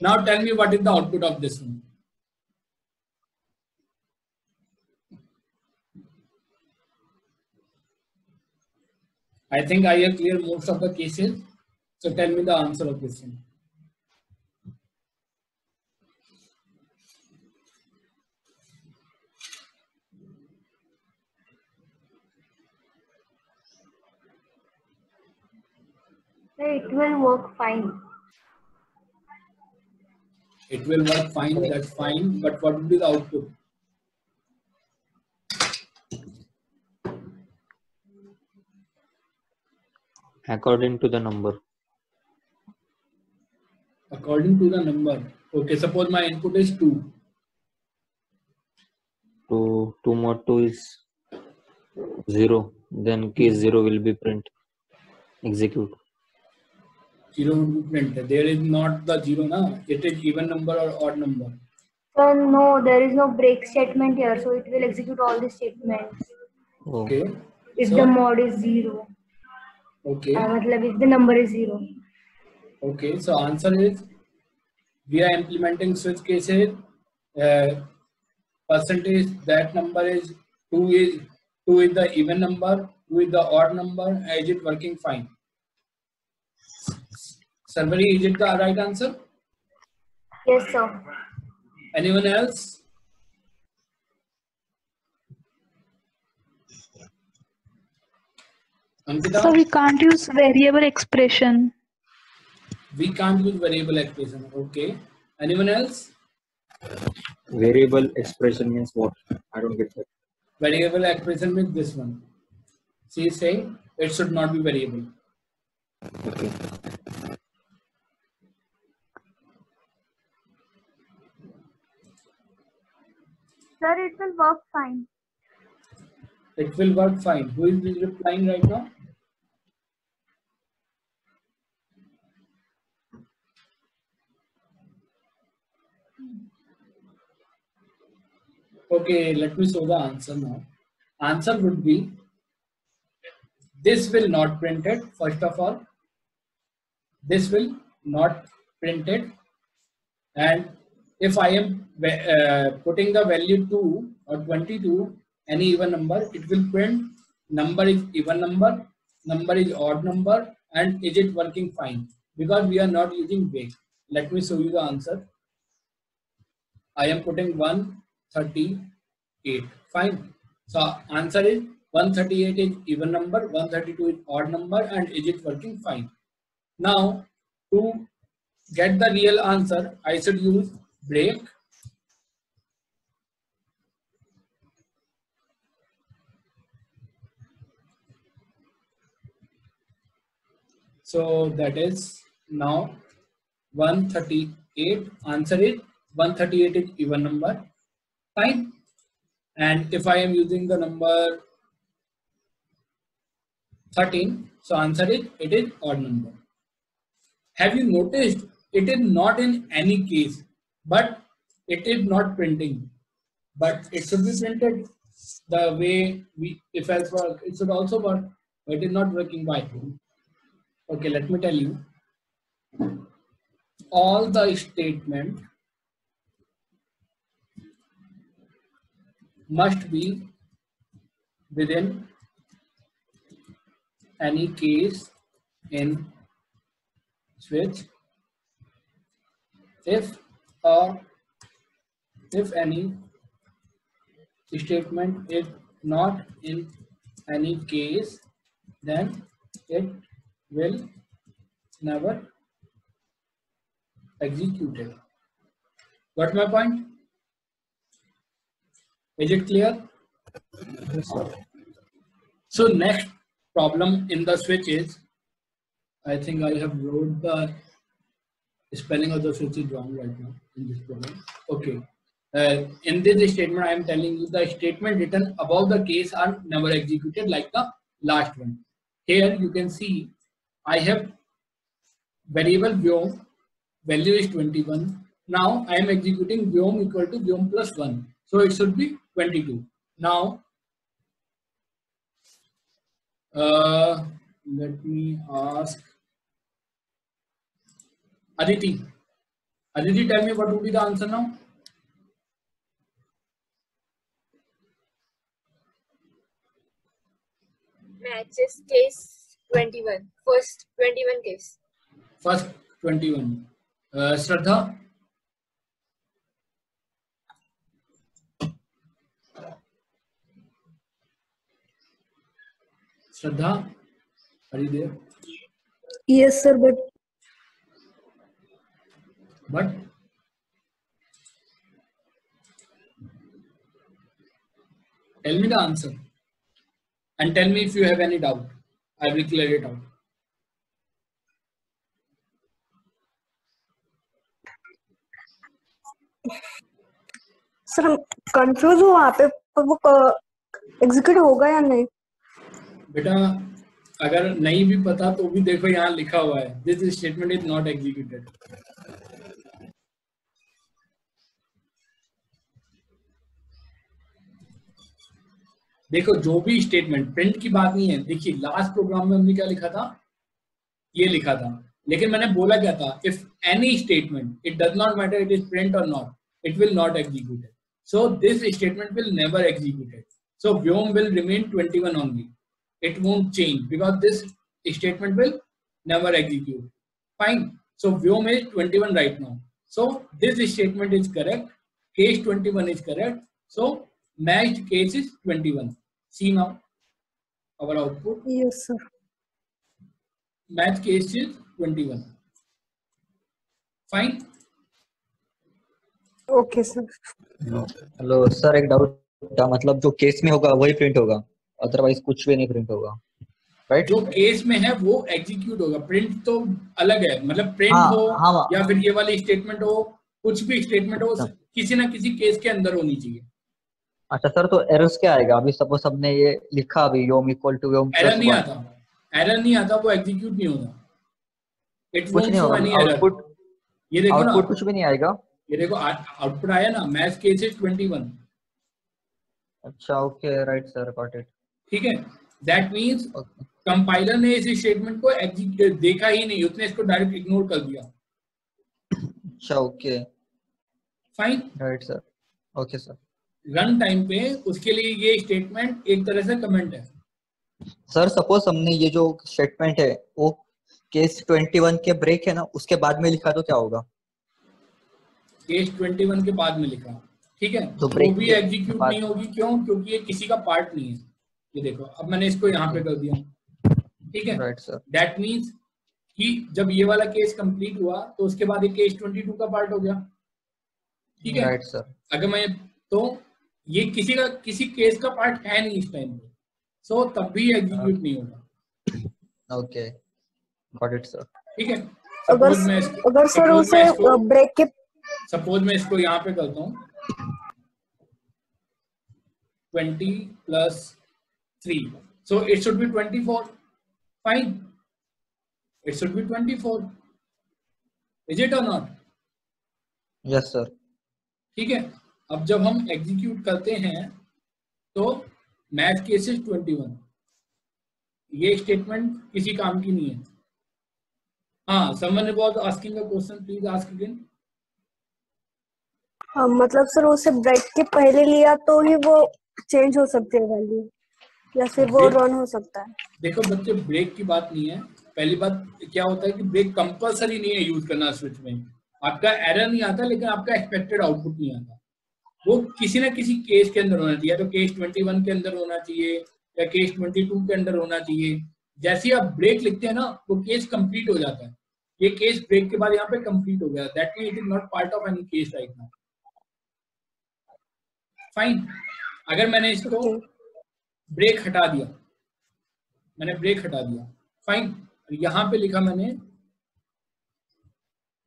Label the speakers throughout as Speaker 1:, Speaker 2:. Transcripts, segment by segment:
Speaker 1: Now tell me what is the output of this one. I think I have cleared most of the cases. So tell me the answer of this one.
Speaker 2: It will work fine.
Speaker 1: It will work fine, that's fine. But what will be the output?
Speaker 3: According to the number.
Speaker 1: According to the number. Okay, suppose my input is 2.
Speaker 3: 2 more 2 is 0. Then case 0 will be print. Execute.
Speaker 1: 0 will be printed. There is not the 0 now. It is even number or odd number.
Speaker 2: So no, there is no break statement here. So it will execute all the statements.
Speaker 3: Oh.
Speaker 1: Okay.
Speaker 2: If the mod is 0.
Speaker 1: Okay.
Speaker 2: If the number is 0.
Speaker 1: Okay. So answer is we are implementing switch cases. Percentage that number is 2 is the even number, 2 is the odd number. Is it working fine? Somebody, is it the right answer?
Speaker 2: Yes, sir.
Speaker 1: Anyone else? Ankita?
Speaker 4: So we can't use variable expression.
Speaker 1: We can't use variable expression. Okay. Anyone else?
Speaker 3: Variable expression means what? I don't get that.
Speaker 1: Variable expression means this one. She is saying it should not be variable.
Speaker 3: Okay.
Speaker 2: Sir, it will work fine.
Speaker 1: It will work fine. Who is replying right now? Okay, let me show the answer now. Answer would be this will not print it. First of all, this will not print it. And if I am putting the value 2 or 22, any even number, it will print number is even number is odd number, and is it working fine? Because we are not using break. Let me show you the answer. I am putting 138. Fine. So answer is 138 is even number, 132 is odd number, and is it working fine? Now to get the real answer, I should use break. So that is now 138. Answer is 138 is even number. Fine. And if I am using the number 13, so answer is it is odd number. Have you noticed it is not in any case, but it is not printing, but it should be printed the way we if else work. It should also work, but it is not working. Why? Okay, let me tell you. All the statement must be within any case in switch if any statement is not in any case, then it will never execute it. Got my point? Is it clear?
Speaker 3: Yes, sir.
Speaker 1: So next problem in the switch is, I think I have wrote the spelling of the switch is wrong right now in this program. Okay. In this statement, I am telling you the statement written above the case are never executed like the last one. Here you can see I have variable vyom, value is 21. Now I am executing vyom equal to vyom plus 1. So it should be 22. Now let me ask Aditi. Aditi, tell me what would be the answer now?
Speaker 5: Matches case 21. First 21 case.
Speaker 1: First 21. Shraddha? Shraddha, are you there?
Speaker 2: Yes, sir, but
Speaker 1: tell me the answer and tell me if you have any doubt. I will clear it out.
Speaker 2: Sir confuse हूँ वहाँ पे, पर वो execute होगा या नहीं?
Speaker 1: बेटा अगर नहीं भी पता तो भी देखो यहाँ लिखा हुआ है, this statement is not executed. देखो जो भी स्टेटमेंट, प्रिंट की बात नहीं है। देखिए लास्ट प्रोग्राम में हमने क्या लिखा था, ये लिखा था, लेकिन मैंने बोला क्या था, if any statement it does not matter it is print और not, it will not executed. So this statement will never executed. So व्योम will remain 21 only. It won't change because this statement will never execute. Fine. So Vyom is 21 right now. So this statement is correct. Case 21 is correct. So matched case is 21. See now our output.
Speaker 2: Yes, sir.
Speaker 1: Matched case is 21. Fine.
Speaker 2: Okay, sir.
Speaker 6: Hello sir, एक doubt था, मतलब जो case में होगा वही print होगा, otherwise कुछ भी नहीं प्रिंट होगा, राइट?
Speaker 1: जो केस में है वो एग्जीक्यूट होगा, प्रिंट तो अलग है। मतलब प्रिंट हो या फिर ये वाली स्टेटमेंट हो, कुछ भी स्टेटमेंट हो, किसी ना किसी केस के अंदर होनी चाहिए।
Speaker 6: अच्छा सर, तो एरर्स क्या आएगा? अभी सपोज हमने ये लिखा, अभी योम इक्वल टू योम,
Speaker 1: एरर नहीं आता, एरर नहीं आता, वो एग्जीक्यूट नहीं होगा। इट
Speaker 6: कुछ नहीं होगा, आउटपुट,
Speaker 1: ये देखो ना,
Speaker 6: आउटपुट कुछ भी नहीं आएगा।
Speaker 1: ये देखो आउटपुट आया ना, मैच केस इज 21।
Speaker 6: अच्छा, okay, right sir, got it.
Speaker 1: ठीक है, दैट मींस कंपाइलर ने इस स्टेटमेंट को एग्जीक्यूट देखा ही नहीं, उसने इसको डायरेक्ट इग्नोर कर दिया।
Speaker 6: अच्छा, okay,
Speaker 1: fine,
Speaker 6: right sir, okay sir.
Speaker 1: Run time पे उसके लिए ये स्टेटमेंट एक तरह से कमेंट है।
Speaker 6: सर सपोज हमने ये जो स्टेटमेंट है वो केस 21 के ब्रेक है ना, उसके बाद में लिखा तो क्या होगा?
Speaker 1: केस 21 के बाद में लिखा, ठीक है,
Speaker 6: तो
Speaker 1: वो भी एग्जीक्यूट नहीं होगी। क्यों? क्योंकि ये किसी का पार्ट नहीं है। ये देखो, अब मैंने इसको यहाँ पे कर दिया, ठीक है,
Speaker 6: राइट सर।
Speaker 1: दैट मींस कि जब ये वाला केस कंप्लीट हुआ तो उसके बाद ये केस 22 का पार्ट हो गया, ठीक है,
Speaker 6: राइट सर।
Speaker 1: अगर मैं तो ये किसी केस का पार्ट है नहीं इस टाइम पे, सो तब भी एग्जीक्यूट नहीं होगा।
Speaker 6: Okay, got it sir.
Speaker 1: ठीक है,
Speaker 2: अगर सर उसे ब्रेक के,
Speaker 1: सपोज मैं इसको यहाँ पे करता हूँ 20 + 3, so it should be 24. Fine, it should be 24. Is it or not?
Speaker 6: Yes sir.
Speaker 1: ठीक है, अब जब हम एग्जीक्यूट करते हैं तो मैच केसेस 21, ये स्टेटमेंट किसी काम की नहीं है। हाँ, someone was asking a question, please ask again.
Speaker 2: हाँ, मतलब सर उसे ब्रेक के पहले लिया तो ही वो चेंज हो सकती है वैल्यू, या फिर वो रन हो सकता है? देखो
Speaker 1: बच्चे, ब्रेक की बात नहीं है। पहली बात क्या होता है कि ब्रेक कंपलसरी नहीं है यूज करना स्विच में। आपका एरर नहीं आता, लेकिन आपका एक्सपेक्टेड आउटपुट नहीं आता। वो किसी ना किसी केस के अंदर होना चाहिए, तो केस 21 के अंदर होना चाहिए या केस 22 के अंदर होना चाहिए। जैसे ही आप ब्रेक लिखते हैं ना, वो केस कंप्लीट हो जाता है। ये केस ब्रेक के बाद यहाँ पे कंप्लीट हो गया, that means it is not part of any case right now. Fine, अगर मैंने इसको ब्रेक हटा दिया, मैंने ब्रेक हटा दिया, फाइन, यहां पे लिखा मैंने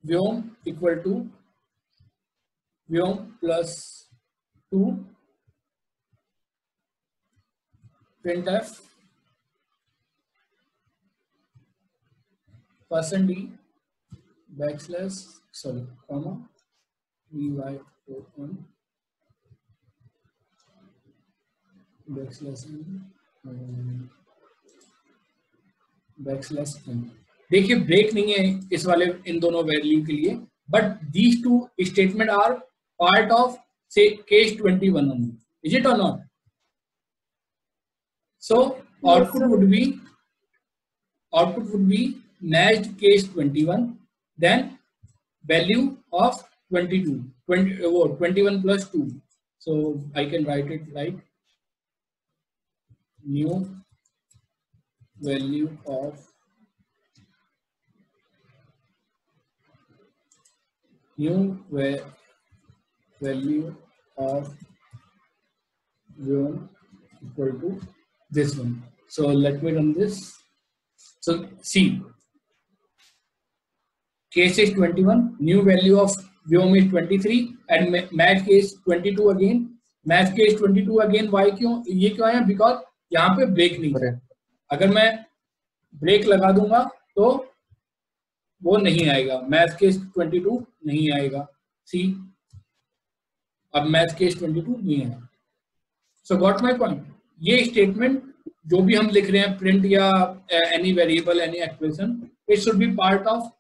Speaker 1: Vyom equal to Vyom +2 printf %d comma vy41 \n। देखिए ब्रेक नहीं है इस वाले, इन दोनों वैल्यू के लिए, but these two statements are part of, say, case 21 only. Is it or not? So output
Speaker 2: sir.
Speaker 1: would be matched case 21, then value of 22, 21 plus 2. So I can write it like new value of value of v1 equal to this one. So let me run this. So see, case is 21, new value of v1 is 23, and match case 22 again. Match case 22 again. Why क्यों ये क्यों है? Because यहाँ पे break नहीं है. अगर मैं ब्रेक लगा दूंगा तो वो नहीं आएगा, मैथ केस 22 नहीं आएगा. सी, अब मैथ केस 22 नहीं है. सो गॉट माय पॉइंट. ये स्टेटमेंट जो भी हम लिख रहे हैं, प्रिंट या any variable, any expression, it should be part of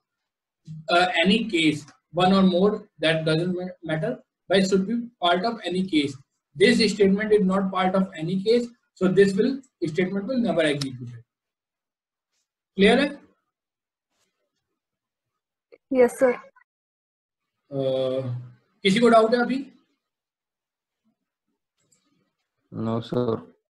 Speaker 1: any case, one or more, that doesn't matter, but it should be part of any case. This statement is not part of any case, so this statement will never execute. Clear है?
Speaker 2: Yes sir.
Speaker 1: किसी को doubt है अभी?
Speaker 3: No, sir.